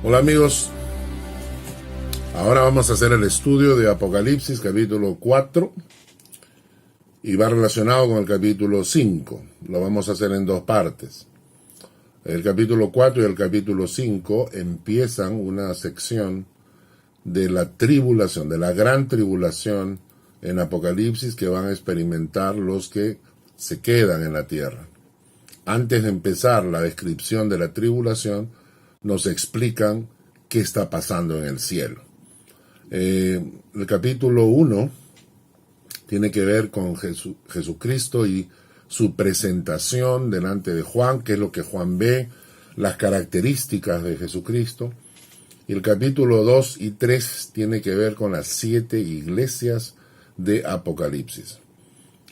Hola amigos, ahora vamos a hacer el estudio de Apocalipsis capítulo 4 y va relacionado con el capítulo 5. Lo vamos a hacer en dos partes. El capítulo 4 y el capítulo 5 empiezan una sección de la tribulación, de la gran tribulación en Apocalipsis que van a experimentar los que se quedan en la tierra. Antes de empezar la descripción de la tribulación, nos explican qué está pasando en el cielo. El capítulo 1 tiene que ver con Jesucristo y su presentación delante de Juan, qué es lo que Juan ve, las características de Jesucristo. Y el capítulo 2 y 3 tiene que ver con las 7 iglesias de Apocalipsis.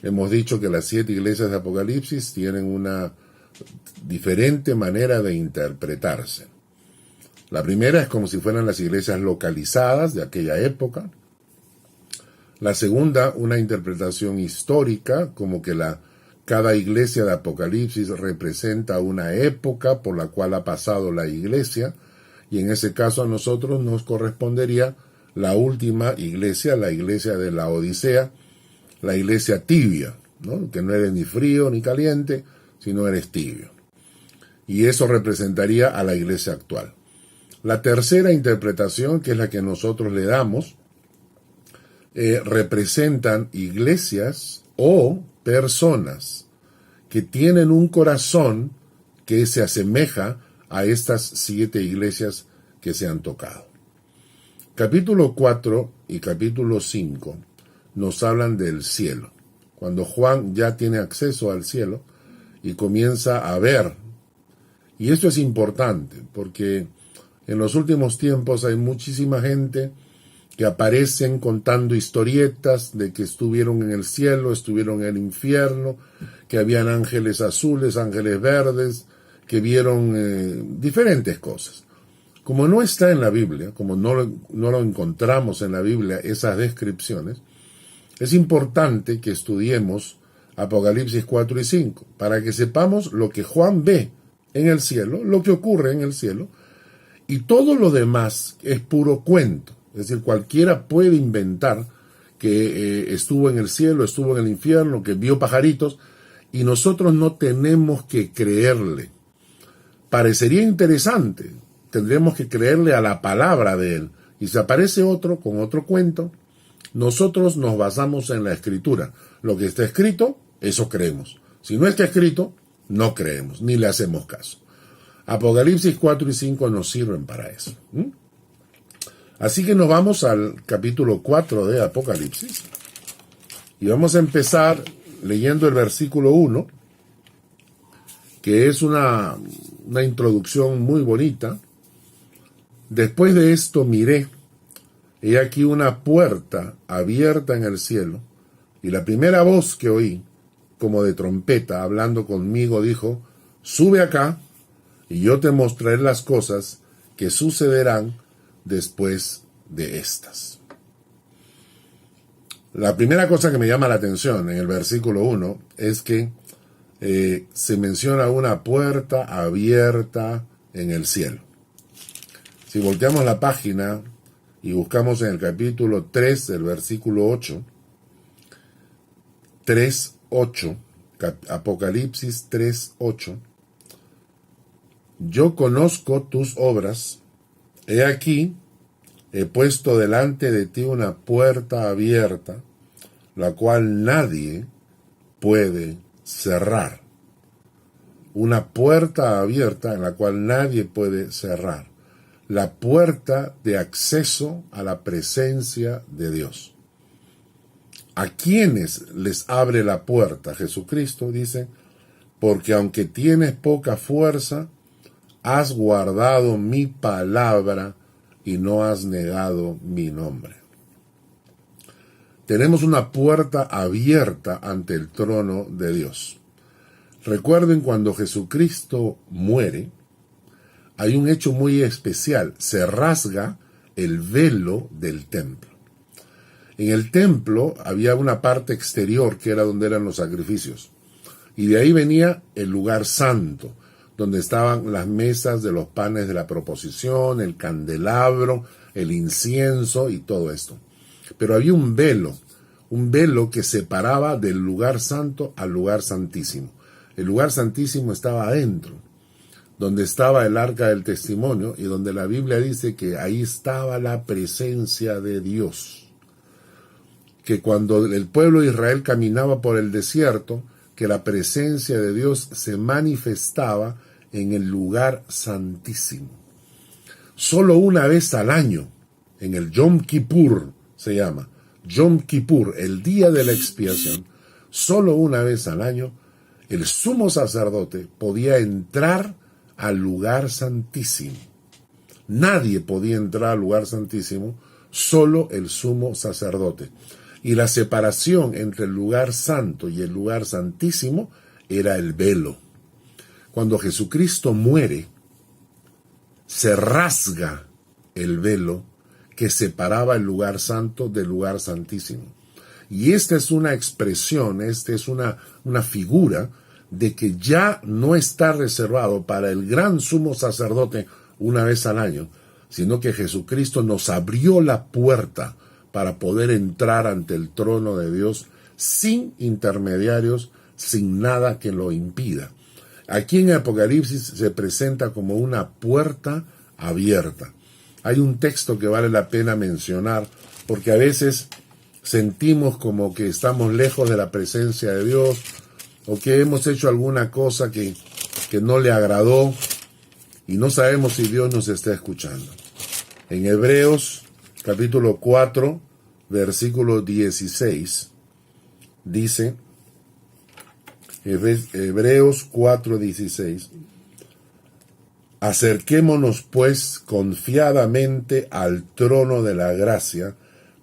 Hemos dicho que las 7 iglesias de Apocalipsis tienen una diferente manera de interpretarse. La primera es como si fueran las iglesias localizadas de aquella época. La segunda, una interpretación histórica, como que cada iglesia de Apocalipsis representa una época por la cual ha pasado la iglesia, y en ese caso a nosotros nos correspondería la última iglesia, la iglesia de la Odisea, la iglesia tibia, ¿no? Que no eres ni frío ni caliente, sino eres tibio. Y eso representaría a la iglesia actual. La tercera interpretación, que es la que nosotros le damos, representan iglesias o personas que tienen un corazón que se asemeja a estas 7 iglesias que se han tocado. Capítulo 4 y capítulo 5 nos hablan del cielo. Cuando Juan ya tiene acceso al cielo y comienza a ver. Y esto es importante porque en los últimos tiempos hay muchísima gente que aparecen contando historietas de que estuvieron en el cielo, estuvieron en el infierno, que habían ángeles azules, ángeles verdes, que vieron diferentes cosas. Como no está en la Biblia, como no lo encontramos en la Biblia, esas descripciones, es importante que estudiemos Apocalipsis 4 y 5, para que sepamos lo que Juan ve en el cielo, lo que ocurre en el cielo, y todo lo demás es puro cuento. Es decir, cualquiera puede inventar que estuvo en el cielo, estuvo en el infierno, que vio pajaritos, y nosotros no tenemos que creerle. Parecería interesante, tendremos que creerle a la palabra de él. Y si aparece otro con otro cuento, nosotros nos basamos en la escritura. Lo que está escrito, eso creemos. Si no está escrito, no creemos, ni le hacemos caso. Apocalipsis 4 y 5 nos sirven para eso. Así que nos vamos al capítulo 4 de Apocalipsis y vamos a empezar leyendo el versículo 1, que es una introducción muy bonita. Después de esto miré, he aquí una puerta abierta en el cielo, y la primera voz que oí, como de trompeta, hablando conmigo, dijo: sube acá, y yo te mostraré las cosas que sucederán después de estas. La primera cosa que me llama la atención en el versículo 1 es que se menciona una puerta abierta en el cielo. Si volteamos la página y buscamos en el capítulo 3, el versículo 8, 3:8, Apocalipsis 3:8, yo conozco tus obras, he aquí, he puesto delante de ti una puerta abierta, la cual nadie puede cerrar. Una puerta abierta en la cual nadie puede cerrar. La puerta de acceso a la presencia de Dios. ¿A quiénes les abre la puerta? Jesucristo dice: porque aunque tienes poca fuerza, has guardado mi palabra y no has negado mi nombre. Tenemos una puerta abierta ante el trono de Dios. Recuerden, cuando Jesucristo muere, hay un hecho muy especial. Se rasga el velo del templo. En el templo había una parte exterior que era donde eran los sacrificios. Y de ahí venía el lugar santo, donde estaban las mesas de los panes de la proposición, el candelabro, el incienso y todo esto. Pero había un velo que separaba del lugar santo al lugar santísimo. El lugar santísimo estaba adentro, donde estaba el arca del testimonio y donde la Biblia dice que ahí estaba la presencia de Dios. Que cuando el pueblo de Israel caminaba por el desierto, que la presencia de Dios se manifestaba en el lugar santísimo. Solo una vez al año, en el Yom Kippur se llama, Yom Kippur, el día de la expiación, solo una vez al año, el sumo sacerdote podía entrar al lugar santísimo. Nadie podía entrar al lugar santísimo, solo el sumo sacerdote. Y la separación entre el lugar santo y el lugar santísimo era el velo. Cuando Jesucristo muere, se rasga el velo que separaba el lugar santo del lugar santísimo. Y esta es una expresión, esta es una figura de que ya no está reservado para el gran sumo sacerdote una vez al año, sino que Jesucristo nos abrió la puerta para poder entrar ante el trono de Dios sin intermediarios, sin nada que lo impida. Aquí en Apocalipsis se presenta como una puerta abierta. Hay un texto que vale la pena mencionar, porque a veces sentimos como que estamos lejos de la presencia de Dios, o que hemos hecho alguna cosa que no le agradó, y no sabemos si Dios nos está escuchando. En Hebreos, capítulo 4, versículo 16, dice, Hebreos 4:16, acerquémonos pues confiadamente al trono de la gracia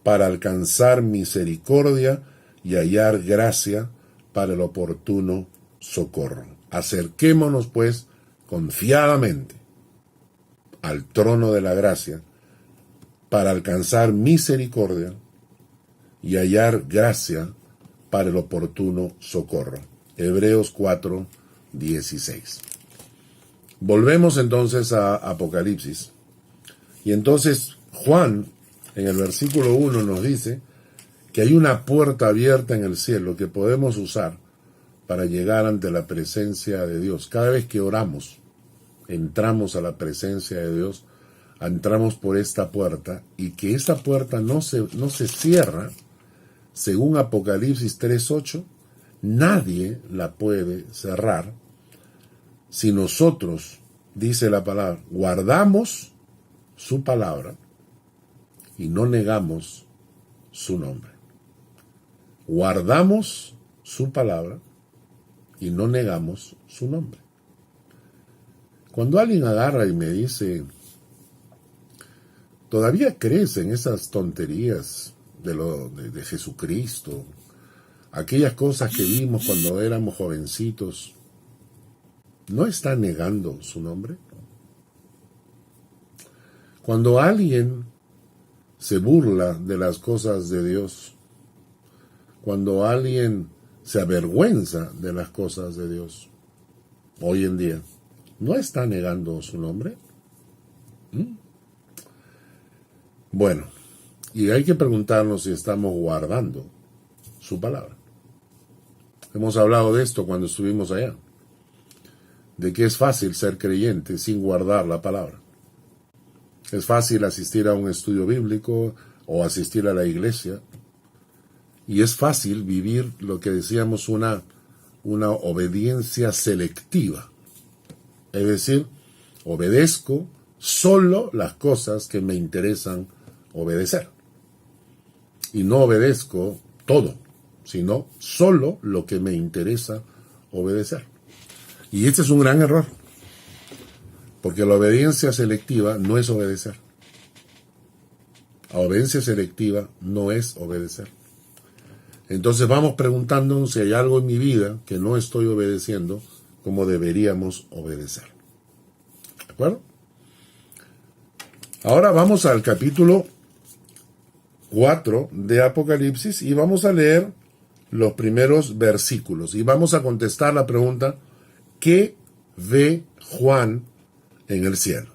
para alcanzar misericordia y hallar gracia para el oportuno socorro. Acerquémonos pues confiadamente al trono de la gracia para alcanzar misericordia y hallar gracia para el oportuno socorro. Hebreos 4:16. Volvemos entonces a Apocalipsis. Y entonces Juan, en el versículo 1, nos dice que hay una puerta abierta en el cielo que podemos usar para llegar ante la presencia de Dios. Cada vez que oramos, entramos a la presencia de Dios, entramos por esta puerta, y que esta puerta no se cierra, según Apocalipsis 3:8, nadie la puede cerrar si nosotros, dice la palabra, guardamos su palabra y no negamos su nombre. Guardamos su palabra y no negamos su nombre. Cuando alguien agarra y me dice, ¿todavía crees en esas tonterías de Jesucristo? Aquellas cosas que vimos cuando éramos jovencitos, ¿no está negando su nombre? Cuando alguien se burla de las cosas de Dios, cuando alguien se avergüenza de las cosas de Dios, hoy en día, ¿no está negando su nombre? Bueno, y hay que preguntarnos si estamos guardando su palabra. Hemos hablado de esto cuando estuvimos allá, de que es fácil ser creyente sin guardar la palabra. Es fácil asistir a un estudio bíblico o asistir a la iglesia, y es fácil vivir lo que decíamos una obediencia selectiva. Es decir, obedezco solo las cosas que me interesan obedecer. Y no obedezco todo, sino solo lo que me interesa obedecer. Y este es un gran error, porque la obediencia selectiva no es obedecer. La obediencia selectiva no es obedecer. Entonces vamos preguntándonos si hay algo en mi vida que no estoy obedeciendo como deberíamos obedecer. ¿De acuerdo? Ahora vamos al capítulo 4 de Apocalipsis y vamos a leer los primeros versículos y vamos a contestar la pregunta: ¿qué ve Juan en el cielo?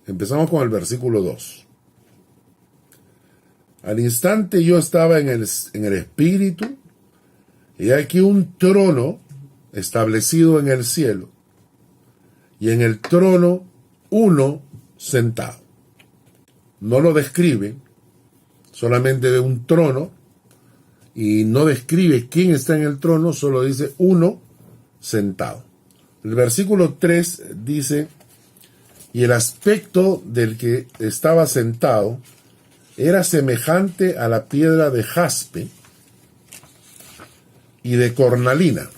Empezamos con el versículo 2. Al instante yo estaba en el espíritu, y aquí un trono establecido en el cielo, y en el trono uno sentado. No lo describe, solamente ve un trono, y no describe quién está en el trono, solo dice uno sentado. El versículo 3 dice, y el aspecto del que estaba sentado era semejante a la piedra de jaspe y de cornalina.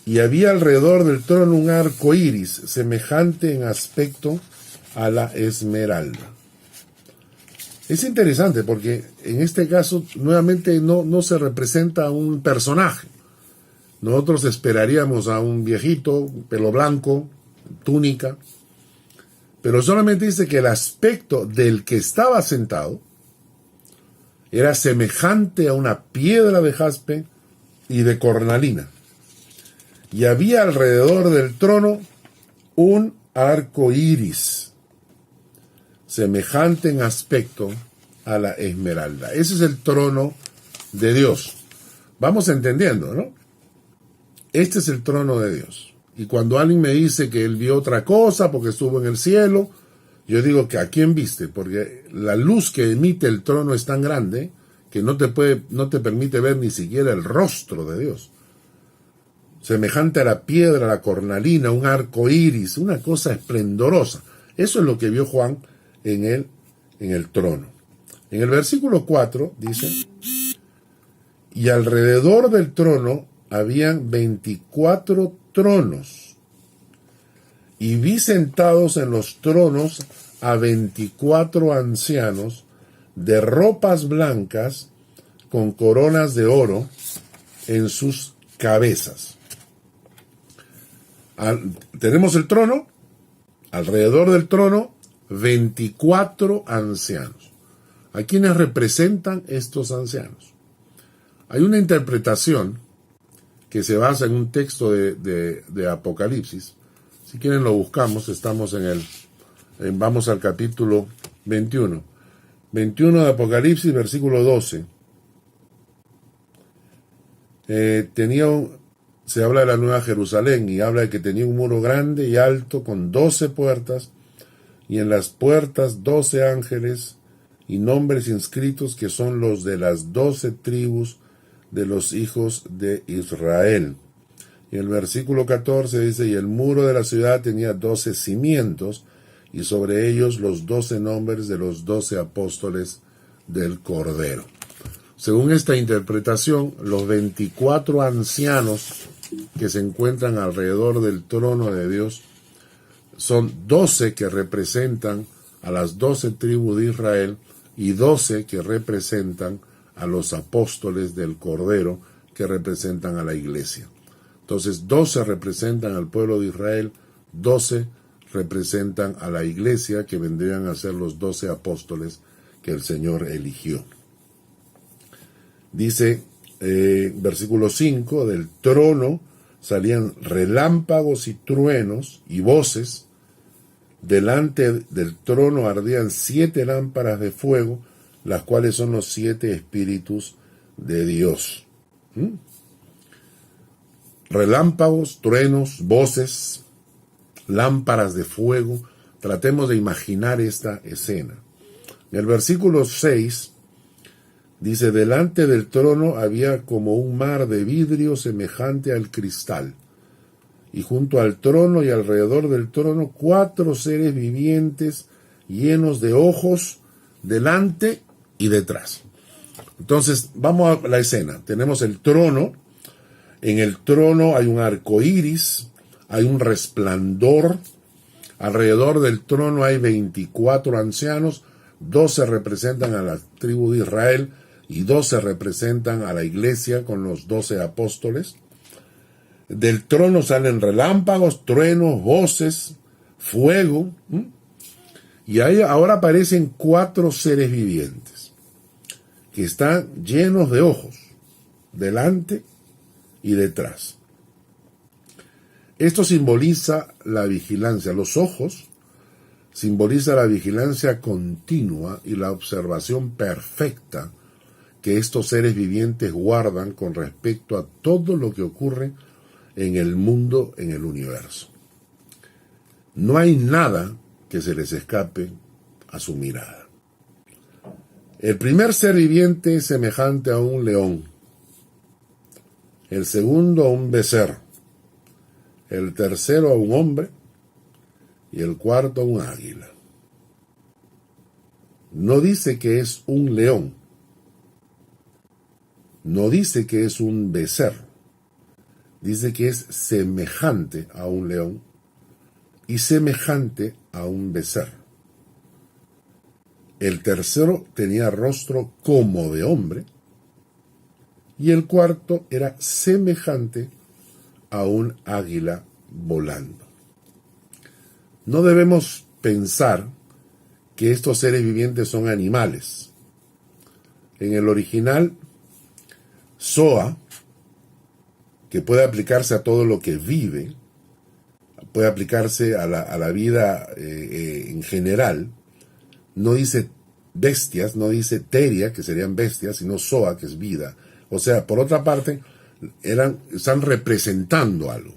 Y había alrededor del trono un arco iris, semejante en aspecto a la esmeralda. Es interesante porque en este caso nuevamente no se representa a un personaje. Nosotros esperaríamos a un viejito, pelo blanco, túnica, pero solamente dice que el aspecto del que estaba sentado era semejante a una piedra de jaspe y de cornalina. Y había alrededor del trono un arco iris, semejante en aspecto a la esmeralda. Ese es el trono de Dios. Vamos entendiendo, ¿no? Este es el trono de Dios. Y cuando alguien me dice que él vio otra cosa porque estuvo en el cielo, yo digo que ¿a quién viste? Porque la luz que emite el trono es tan grande que no te permite ver ni siquiera el rostro de Dios. Semejante a la piedra, la cornalina, un arco iris, una cosa esplendorosa. Eso es lo que vio Juan en el trono. En el versículo 4 dice, y alrededor del trono habían 24 tronos, y vi sentados en los tronos a 24 ancianos de ropas blancas con coronas de oro en sus cabezas. Tenemos el trono, alrededor del trono 24 ancianos. ¿A quiénes representan estos ancianos? Hay una interpretación que se basa en un texto de Apocalipsis. Si quieren lo buscamos, estamos vamos al capítulo 21. 21 de Apocalipsis, versículo 12. Se habla de la Nueva Jerusalén y habla de que tenía un muro grande y alto con 12 puertas, y en las puertas 12 ángeles y nombres inscritos que son los de las 12 tribus de los hijos de Israel. Y el versículo 14 dice, y el muro de la ciudad tenía 12 cimientos, y sobre ellos los 12 nombres de los 12 apóstoles del Cordero. Según esta interpretación, los 24 ancianos que se encuentran alrededor del trono de Dios son 12 que representan a las 12 tribus de Israel y 12 que representan a los apóstoles del Cordero, que representan a la iglesia. Entonces 12 representan al pueblo de Israel, 12 representan a la iglesia, que vendrían a ser los 12 apóstoles que el Señor eligió. Dice, versículo 5, del trono salían relámpagos y truenos y voces. Delante del trono ardían 7 lámparas de fuego, las cuales son los 7 espíritus de Dios. Relámpagos, truenos, voces, lámparas de fuego. Tratemos de imaginar esta escena. En el versículo 6 dice, delante del trono había como un mar de vidrio semejante al cristal, y junto al trono y alrededor del trono 4 seres vivientes llenos de ojos delante y detrás. Entonces, vamos a la escena. Tenemos el trono. En el trono hay un arco iris, hay un resplandor. Alrededor del trono hay 24 ancianos, 12 representan a la tribu de Israel y 12 representan a la iglesia con los 12 apóstoles. Del trono salen relámpagos, truenos, voces, fuego. Y ahí ahora aparecen 4 seres vivientes que están llenos de ojos, delante y detrás. Esto simboliza la vigilancia. Los ojos simboliza la vigilancia continua y la observación perfecta que estos seres vivientes guardan con respecto a todo lo que ocurre en el mundo, en el universo. No hay nada que se les escape a su mirada. El primer ser viviente es semejante a un león, el segundo a un becerro, el tercero a un hombre y el cuarto a un águila. No dice que es un león, no dice que es un becerro, dice que es semejante a un león y semejante a un becerro. El tercero tenía rostro como de hombre y el cuarto era semejante a un águila volando. No debemos pensar que estos seres vivientes son animales. En el original, Zoa, que puede aplicarse a todo lo que vive, puede aplicarse a la vida en general, no dice bestias, no dice teria, que serían bestias, sino Zoa, que es vida. O sea, por otra parte, están representando algo.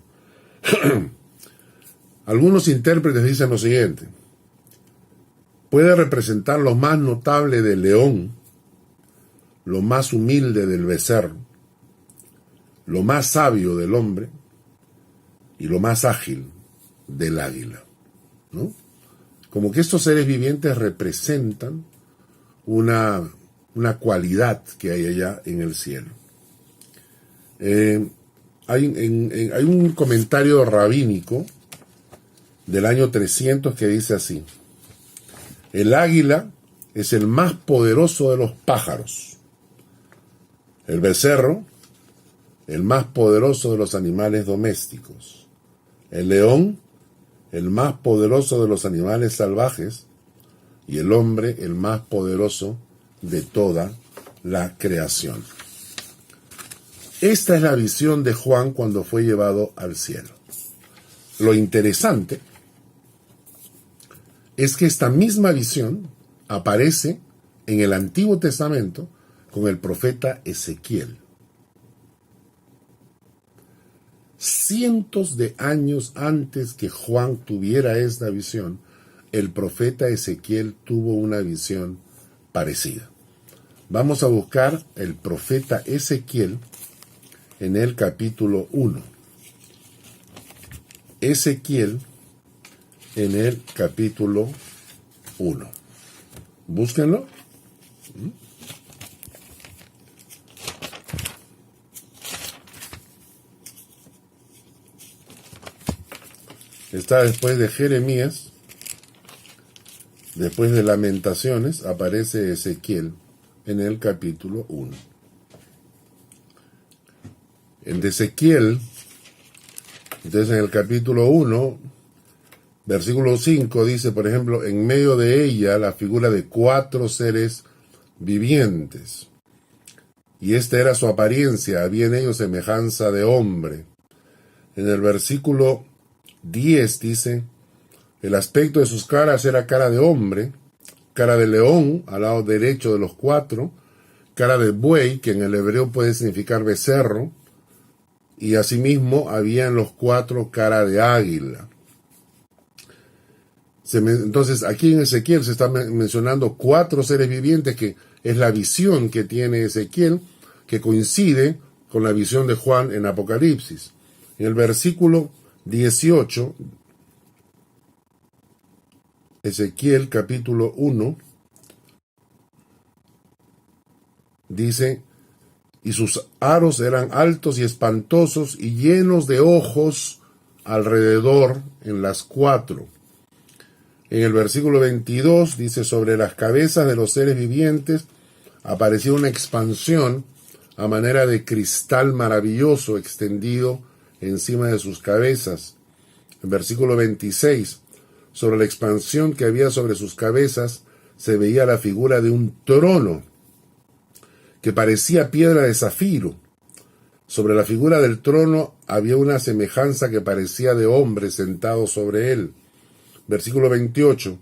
Algunos intérpretes dicen lo siguiente: puede representar lo más notable del león, lo más humilde del becerro, lo más sabio del hombre y lo más ágil del águila, ¿no? Como que estos seres vivientes representan una cualidad que hay allá en el cielo. Hay un comentario rabínico del año 300 que dice así: el águila es el más poderoso de los pájaros, el becerro el más poderoso de los animales domésticos, el león el más poderoso de los animales salvajes y el hombre el más poderoso de toda la creación. Esta es la visión de Juan cuando fue llevado al cielo. Lo interesante es que esta misma visión aparece en el Antiguo Testamento con el profeta Ezequiel. Cientos de años antes que Juan tuviera esta visión, el profeta Ezequiel tuvo una visión parecida. Vamos a buscar el profeta Ezequiel en el capítulo 1. Ezequiel en el capítulo 1. Búsquenlo. Está después de Jeremías, después de Lamentaciones, aparece Ezequiel en el capítulo 1. En Ezequiel, entonces en el capítulo 1, versículo 5, dice, por ejemplo, en medio de ella la figura de 4 seres vivientes. Y esta era su apariencia, había en ellos semejanza de hombre. En el versículo 10 dice, el aspecto de sus caras era cara de hombre, cara de león al lado derecho de los 4, cara de buey, que en el hebreo puede significar becerro, y asimismo había en los 4 cara de águila. Entonces aquí en Ezequiel se está mencionando 4 seres vivientes, que es la visión que tiene Ezequiel, que coincide con la visión de Juan en Apocalipsis. En el versículo 18, Ezequiel capítulo 1, dice, y sus aros eran altos y espantosos y llenos de ojos alrededor en las 4. En el versículo 22 dice, sobre las cabezas de los seres vivientes apareció una expansión a manera de cristal maravilloso extendido encima de sus cabezas. En versículo 26, sobre la expansión que había sobre sus cabezas se veía la figura de un trono que parecía piedra de zafiro. Sobre la figura del trono había una semejanza que parecía de hombre sentado sobre él. Versículo 28.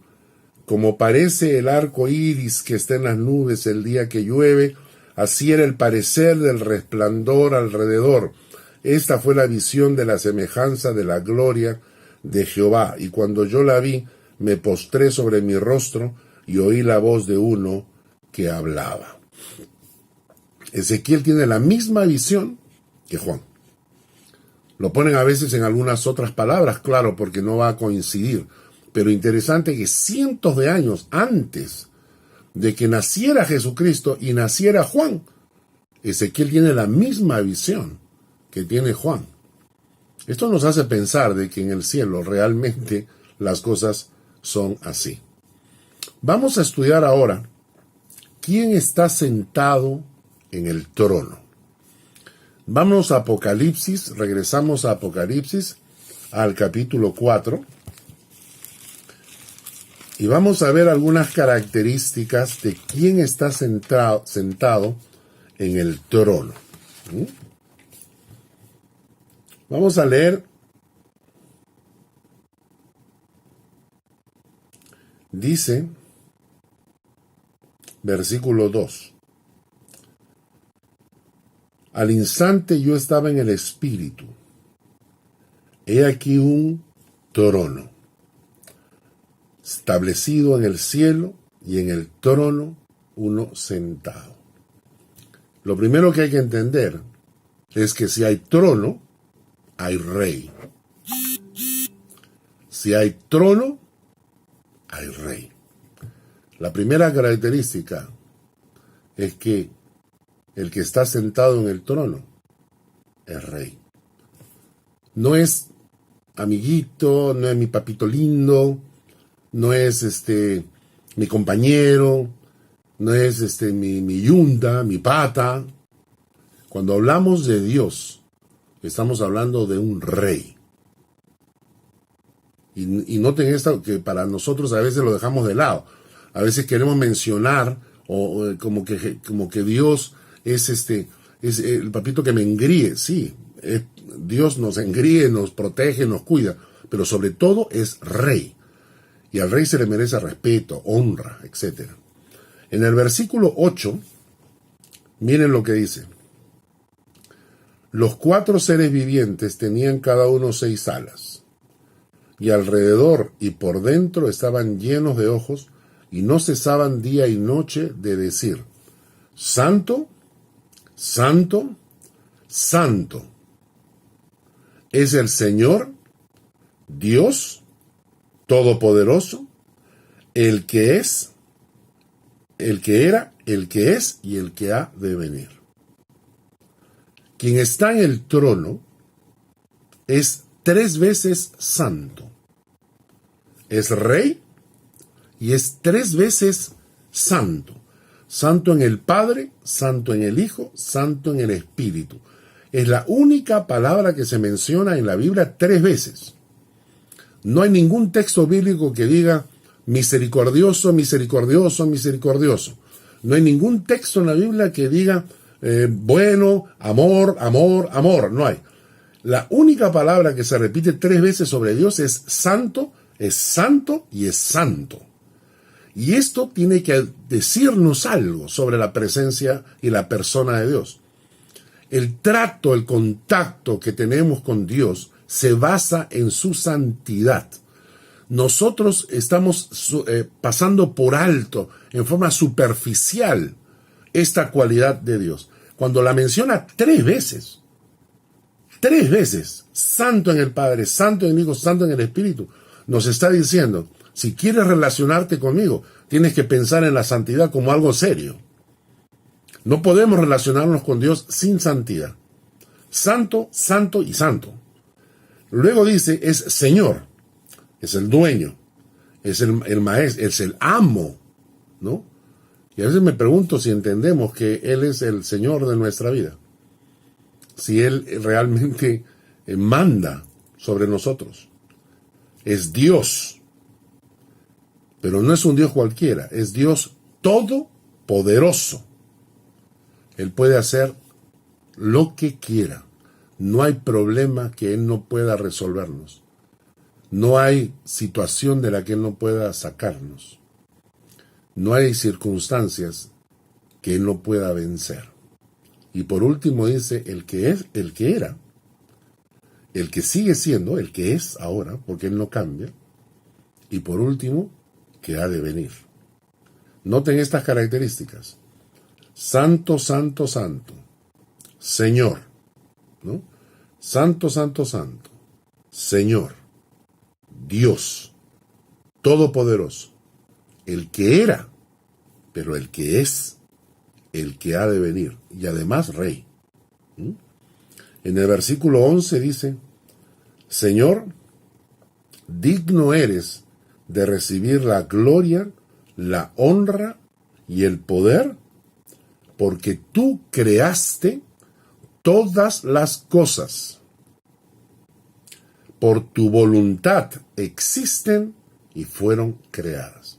Como parece el arco iris que está en las nubes el día que llueve, así era el parecer del resplandor alrededor. Esta fue la visión de la semejanza de la gloria de Jehová. Y cuando yo la vi, me postré sobre mi rostro y oí la voz de uno que hablaba. Ezequiel tiene la misma visión que Juan. Lo ponen a veces en algunas otras palabras, claro, porque no va a coincidir. Pero interesante que cientos de años antes de que naciera Jesucristo y naciera Juan, Ezequiel tiene la misma visión que tiene Juan. Esto nos hace pensar de que en el cielo realmente las cosas son así. Vamos a estudiar ahora quién está sentado en el trono. Vamos a Apocalipsis, regresamos a Apocalipsis, al capítulo 4, y vamos a ver algunas características de quién está sentado en el trono. Vamos a leer. Dice, versículo 2. Al instante yo estaba en el espíritu. He aquí un trono, establecido en el cielo, y en el trono uno sentado. Lo primero que hay que entender es que si hay trono, hay rey. Si hay trono, hay rey. La primera característica es que el que está sentado en el trono es rey. No es amiguito, no es mi papito lindo, no es mi compañero, no es mi yunda, mi pata. Cuando hablamos de Dios, estamos hablando de un rey. Y noten esto, que para nosotros a veces lo dejamos de lado. A veces queremos mencionar como que Dios es el papito que me engríe. Sí, Dios nos engríe, nos protege, nos cuida, pero sobre todo es rey. Y al rey se le merece respeto, honra, etc. En el versículo 8, miren lo que dice. Los 4 seres vivientes tenían cada uno 6 alas, y alrededor y por dentro estaban llenos de ojos, y no cesaban día y noche de decir: Santo, Santo, Santo es el Señor, Dios Todopoderoso, el que es, el que era, el que es y el que ha de venir. Quien está en el trono es 3 veces santo. Es rey y es 3 veces santo. Santo en el Padre, santo en el Hijo, santo en el Espíritu. Es la única palabra que se menciona en la Biblia 3 veces. No hay ningún texto bíblico que diga misericordioso, misericordioso, misericordioso. No hay ningún texto en la Biblia que diga bueno, amor, amor, amor. No hay. La única palabra que se repite 3 veces sobre Dios es santo y es santo. Y esto tiene que decirnos algo sobre la presencia y la persona de Dios. El trato, el contacto que tenemos con Dios se basa en su santidad. Nosotros estamos pasando por alto, en forma superficial, esta cualidad de Dios. Cuando la menciona 3 veces, santo en el Padre, santo en el Hijo, santo en el Espíritu, nos está diciendo: si quieres relacionarte conmigo, tienes que pensar en la santidad como algo serio. No podemos relacionarnos con Dios sin santidad. Santo, santo y santo. Luego dice, es Señor, es el dueño, es el maestro, es el amo, ¿no? Y a veces me pregunto si entendemos que Él es el Señor de nuestra vida. Si Él realmente manda sobre nosotros. Es Dios. Pero no es un Dios cualquiera, es Dios todopoderoso. Él puede hacer lo que quiera. No hay problema que Él no pueda resolvernos. No hay situación de la que Él no pueda sacarnos. No hay circunstancias que Él no pueda vencer. Y por último dice, el que es, el que era, el que sigue siendo, el que es ahora, porque Él no cambia. Y por último, que ha de venir. Noten estas características. Santo, santo, santo. Señor. ¿No? Santo, santo, santo. Señor. Dios. Todopoderoso. El que era, pero el que es, el que ha de venir. Y además Rey. En el versículo 11 dice, Señor, digno eres de recibir la gloria, la honra y el poder, porque tú creaste todas las cosas. Por tu voluntad existen y fueron creadas.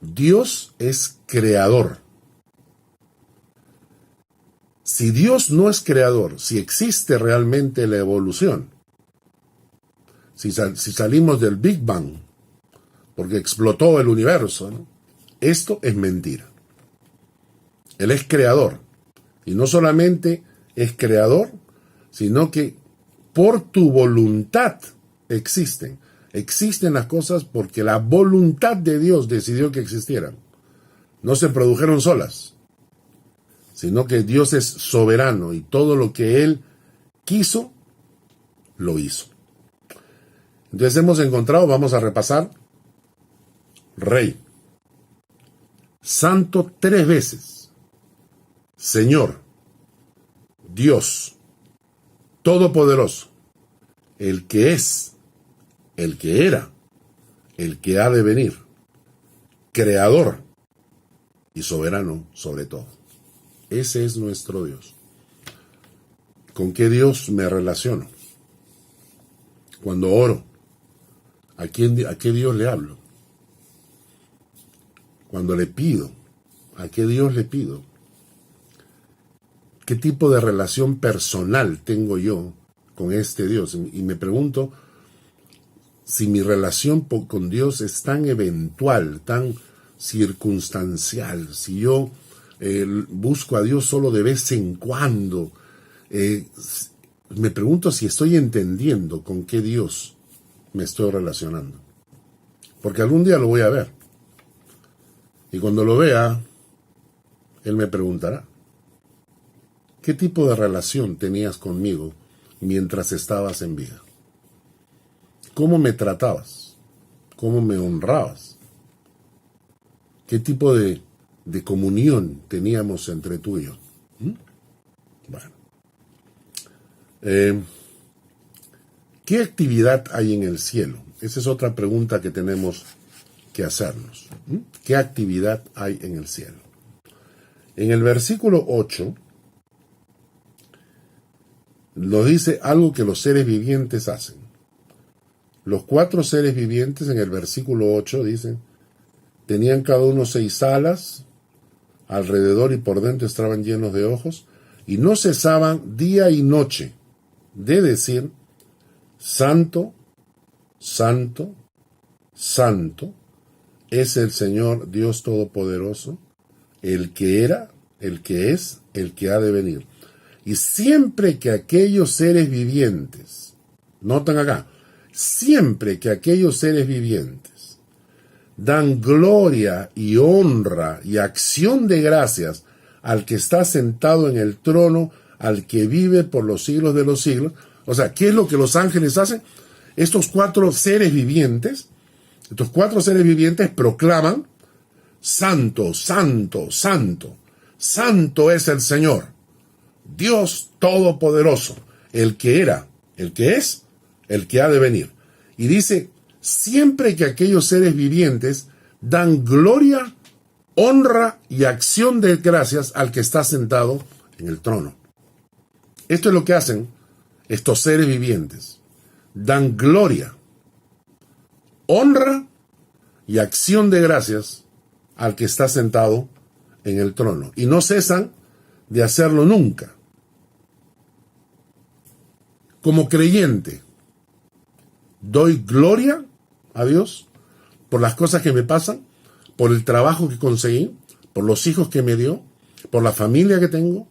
Dios es creador. Si Dios no es creador, si existe realmente la evolución, si salimos del Big Bang, porque explotó el universo, ¿no? Esto es mentira. Él es creador. Y no solamente es creador, sino que por tu voluntad existen. Existen las cosas porque la voluntad de Dios decidió que existieran. No se produjeron solas, sino que Dios es soberano y todo lo que Él quiso, lo hizo. Entonces hemos encontrado, vamos a repasar, Rey, Santo 3 veces, Señor, Dios, Todopoderoso, el que es, el que era, el que ha de venir, Creador y soberano sobre todo. Ese es nuestro Dios. ¿Con qué Dios me relaciono? Cuando oro, ¿a qué Dios le hablo? Cuando le pido, ¿a qué Dios le pido? ¿Qué tipo de relación personal tengo yo con este Dios? Y me pregunto si mi relación con Dios es tan eventual, tan circunstancial, si yo busco a Dios solo de vez en cuando. Me pregunto si estoy entendiendo con qué Dios me estoy relacionando. Porque algún día lo voy a ver. Y cuando lo vea, Él me preguntará, ¿qué tipo de relación tenías conmigo mientras estabas en vida? ¿Cómo me tratabas? ¿Cómo me honrabas? ¿Qué tipo de comunión teníamos entre tú y yo? Bueno. ¿Qué actividad hay en el cielo? Esa es otra pregunta que tenemos que hacernos. ¿Qué actividad hay en el cielo? En el versículo 8 nos dice algo que los seres vivientes hacen. Los 4 seres vivientes en el versículo 8 dicen, tenían cada uno 6 alas, alrededor y por dentro estaban llenos de ojos, y no cesaban día y noche de decir, Santo, Santo, Santo, es el Señor Dios Todopoderoso, el que era, el que es, el que ha de venir. Y siempre que aquellos seres vivientes, notan acá, siempre que aquellos seres vivientes dan gloria y honra y acción de gracias al que está sentado en el trono, al que vive por los siglos de los siglos. O sea, ¿qué es lo que los ángeles hacen? Estos 4 seres vivientes proclaman, Santo, Santo, Santo, Santo es el Señor, Dios Todopoderoso, el que era, el que es, el que ha de venir. Y dice, siempre que aquellos seres vivientes dan gloria, honra y acción de gracias al que está sentado en el trono. Esto es lo que hacen estos seres vivientes. Dan gloria, honra y acción de gracias al que está sentado en el trono. Y no cesan de hacerlo nunca. Como creyente, doy gloria a Dios por las cosas que me pasan, por el trabajo que conseguí, por los hijos que me dio, por la familia que tengo,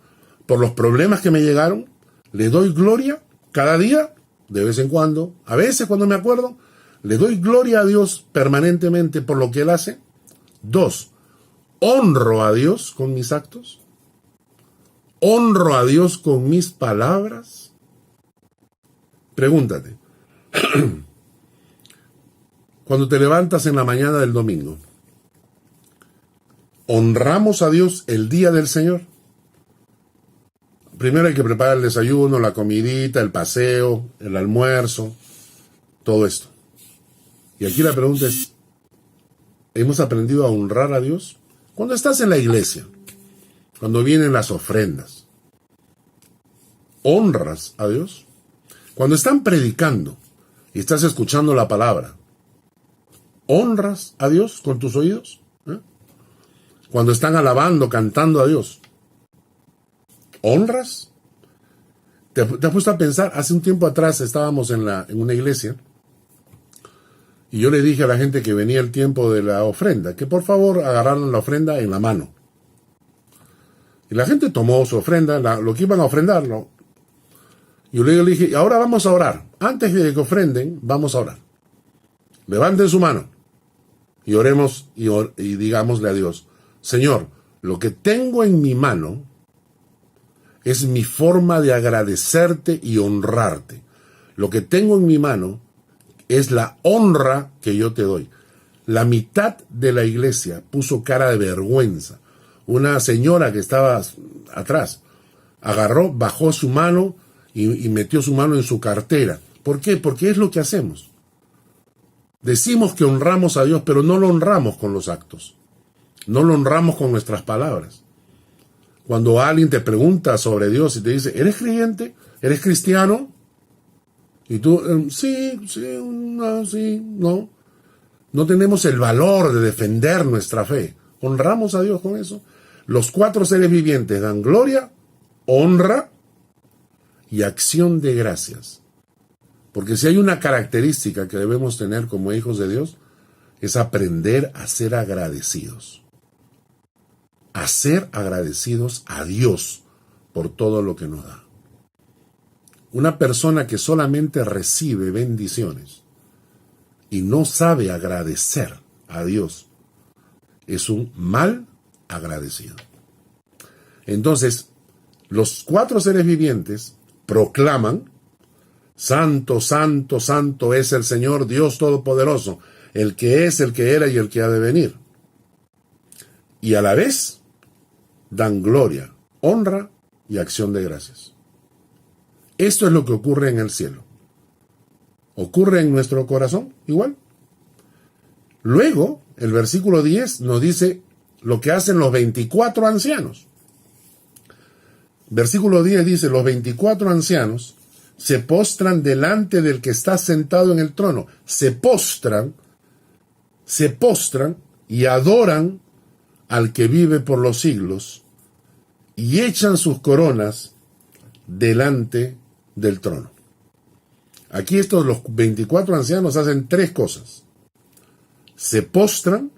por los problemas que me llegaron. Le doy gloria cada día, de vez en cuando, a veces cuando me acuerdo, le doy gloria a Dios permanentemente por lo que Él hace. 2, honro a Dios con mis actos. Honro a Dios con mis palabras. Pregúntate, cuando te levantas en la mañana del domingo, ¿honramos a Dios el día del Señor? Primero hay que preparar el desayuno, la comidita, el paseo, el almuerzo, todo esto. Y aquí la pregunta es, ¿hemos aprendido a honrar a Dios? Cuando estás en la iglesia, cuando vienen las ofrendas, ¿honras a Dios? Cuando están predicando y estás escuchando la palabra, ¿honras a Dios con tus oídos? Cuando están alabando, cantando a Dios, ¿honras? ¿Te has puesto a pensar? Hace un tiempo atrás estábamos en una iglesia y yo le dije a la gente que venía el tiempo de la ofrenda, que por favor agarraran la ofrenda en la mano. Y la gente tomó su ofrenda, lo que iban a ofrendarlo. Yo le dije, ahora vamos a orar. Antes de que ofrenden, vamos a orar. Levanten su mano y oremos y digámosle a Dios, Señor, lo que tengo en mi mano es mi forma de agradecerte y honrarte. Lo que tengo en mi mano es la honra que yo te doy. La mitad de la iglesia puso cara de vergüenza. Una señora que estaba atrás agarró, bajó su mano y metió su mano en su cartera. ¿Por qué? Porque es lo que hacemos. Decimos que honramos a Dios, pero no lo honramos con los actos. No lo honramos con nuestras palabras. Cuando alguien te pregunta sobre Dios y te dice, ¿eres creyente? ¿Eres cristiano? Y tú, sí, no. No tenemos el valor de defender nuestra fe. ¿Honramos a Dios con eso? Los 4 seres vivientes dan gloria, honra y acción de gracias. Porque si hay una característica que debemos tener como hijos de Dios, es aprender a ser agradecidos. A ser agradecidos a Dios por todo lo que nos da. Una persona que solamente recibe bendiciones y no sabe agradecer a Dios es un mal agradecido. Entonces, los 4 seres vivientes proclaman, Santo, Santo, Santo es el Señor Dios Todopoderoso, el que es, el que era y el que ha de venir. Y a la vez dan gloria, honra y acción de gracias. Esto es lo que ocurre en el cielo. ¿Ocurre en nuestro corazón? Igual. Luego, el versículo 10 nos dice lo que hacen los 24 ancianos. Versículo 10 dice, los 24 ancianos se postran delante del que está sentado en el trono. Se postran y adoran al que vive por los siglos y echan sus coronas delante del trono. Aquí los 24 ancianos hacen 3 cosas. Se postran,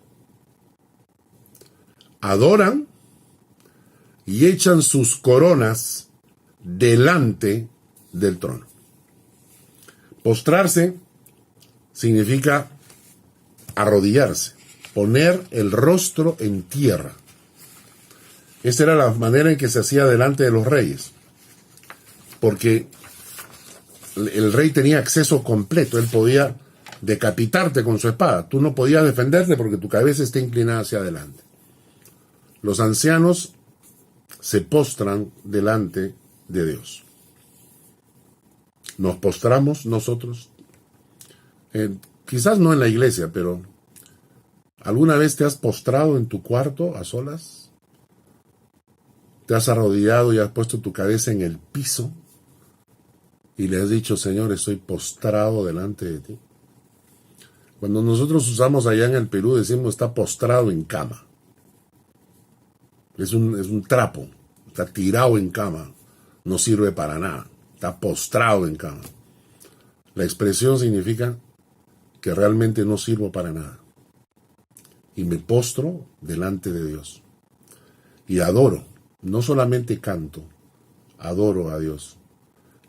adoran y echan sus coronas delante del trono. Postrarse significa arrodillarse, poner el rostro en tierra. Esta era la manera en que se hacía delante de los reyes, porque el rey tenía acceso completo, él podía decapitarte con su espada, tú no podías defenderte porque tu cabeza está inclinada hacia adelante. Los ancianos se postran delante de Dios. Nos postramos nosotros, quizás no en la iglesia, pero ¿alguna vez te has postrado en tu cuarto a solas? ¿Te has arrodillado y has puesto tu cabeza en el piso y le has dicho, Señor, estoy postrado delante de ti? Cuando nosotros usamos allá en el Perú, decimos está postrado en cama. Es un trapo, está tirado en cama, no sirve para nada. está postrado en cama. La expresión significa que realmente no sirvo para nada. Y me postro delante de Dios. Y adoro, no solamente canto, adoro a Dios.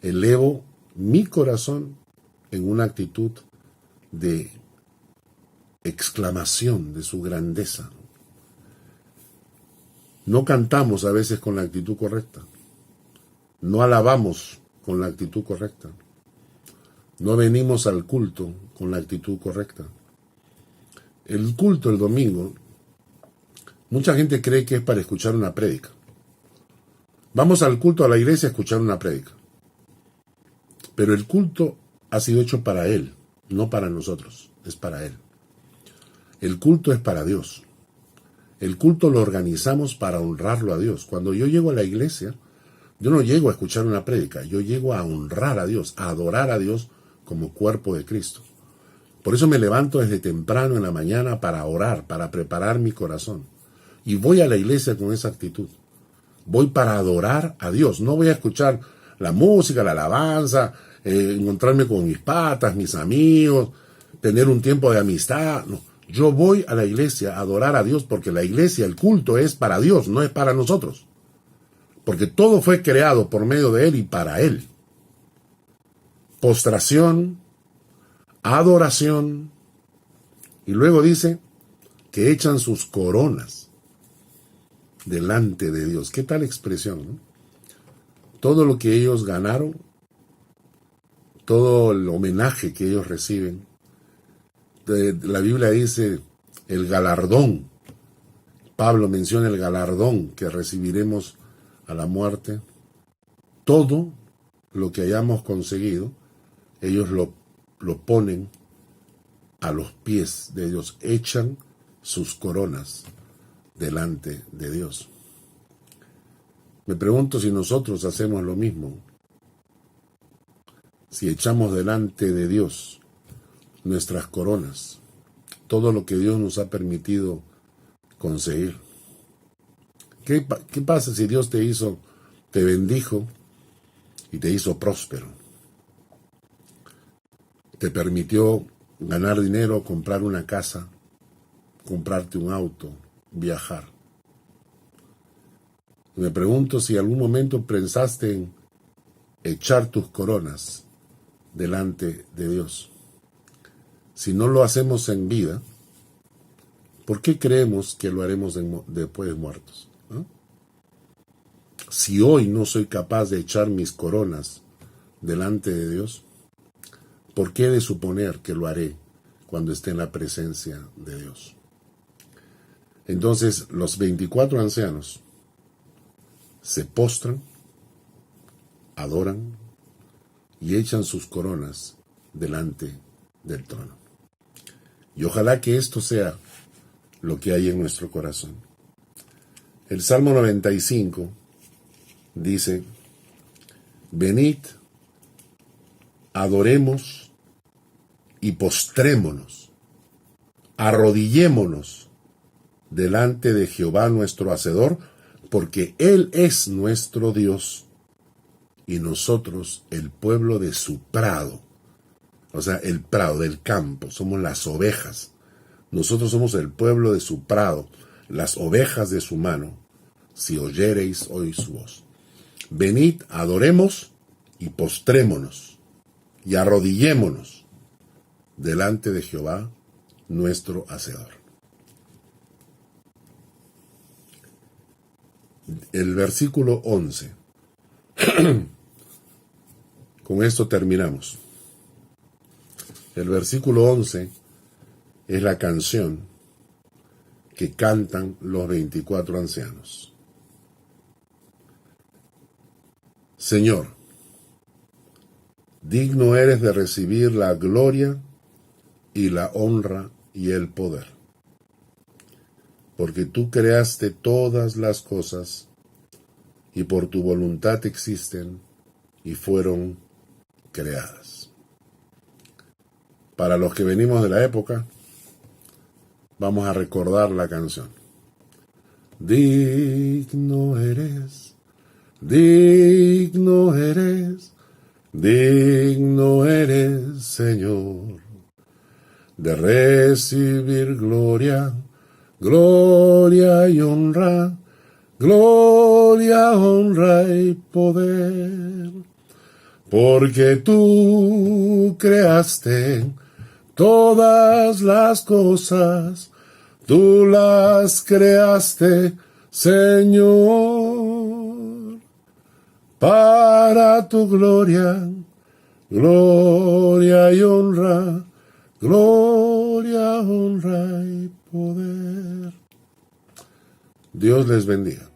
Elevo mi corazón en una actitud de exclamación de su grandeza. No cantamos a veces con la actitud correcta. No alabamos con la actitud correcta. No venimos al culto con la actitud correcta. El culto el domingo, mucha gente cree que es para escuchar una prédica. Vamos al culto a la iglesia a escuchar una prédica. Pero el culto ha sido hecho para Él, no para nosotros, es para Él. El culto es para Dios. El culto lo organizamos para honrarlo a Dios. Cuando yo llego a la iglesia, yo no llego a escuchar una prédica, yo llego a honrar a Dios, a adorar a Dios como cuerpo de Cristo. Por eso me levanto desde temprano en la mañana para orar, para preparar mi corazón. Y voy a la iglesia con esa actitud. Voy para adorar a Dios. No voy a escuchar la música, la alabanza, encontrarme con mis patas, mis amigos, tener un tiempo de amistad. No, yo voy a la iglesia a adorar a Dios porque la iglesia, el culto es para Dios, no es para nosotros. Porque todo fue creado por medio de Él y para Él. Postración, adoración, y luego dice que echan sus coronas delante de Dios. ¿Qué tal expresión, no? Todo lo que ellos ganaron, todo el homenaje que ellos reciben, la Biblia dice el galardón. Pablo menciona el galardón que recibiremos a la muerte. Todo lo que hayamos conseguido, ellos lo ponen a los pies de Dios, echan sus coronas delante de Dios. Me pregunto si nosotros hacemos lo mismo, si echamos delante de Dios nuestras coronas, todo lo que Dios nos ha permitido conseguir. ¿Qué pasa si Dios te bendijo y te hizo próspero? Te permitió ganar dinero, comprar una casa, comprarte un auto, viajar. Y me pregunto si algún momento pensaste en echar tus coronas delante de Dios. Si no lo hacemos en vida, ¿por qué creemos que lo haremos después de muertos? ¿No? Si hoy no soy capaz de echar mis coronas delante de Dios, ¿por qué he de suponer que lo haré cuando esté en la presencia de Dios? Entonces los 24 ancianos se postran, adoran y echan sus coronas delante del trono. Y ojalá que esto sea lo que hay en nuestro corazón. El Salmo 95 dice: venid, adoremos y postrémonos, arrodillémonos delante de Jehová nuestro Hacedor, porque Él es nuestro Dios y nosotros el pueblo de su prado. O sea, el prado del campo, somos las ovejas. Nosotros somos el pueblo de su prado, las ovejas de su mano, si oyereis hoy su voz. Venid, adoremos y postrémonos y arrodillémonos delante de Jehová nuestro Hacedor. El versículo 11. Con esto terminamos. El versículo 11 es la canción que cantan los 24 ancianos. Señor, digno eres de recibir la gloria y la honra y el poder, porque tú creaste todas las cosas y por tu voluntad existen y fueron creadas. Para los que venimos de la época, vamos a recordar la canción. Digno eres Digno eres, Señor, de recibir gloria, gloria y honra, gloria, honra y poder. Porque tú creaste todas las cosas, tú las creaste, Señor, para tu gloria, gloria y honra, gloria, honra y poder. Dios les bendiga.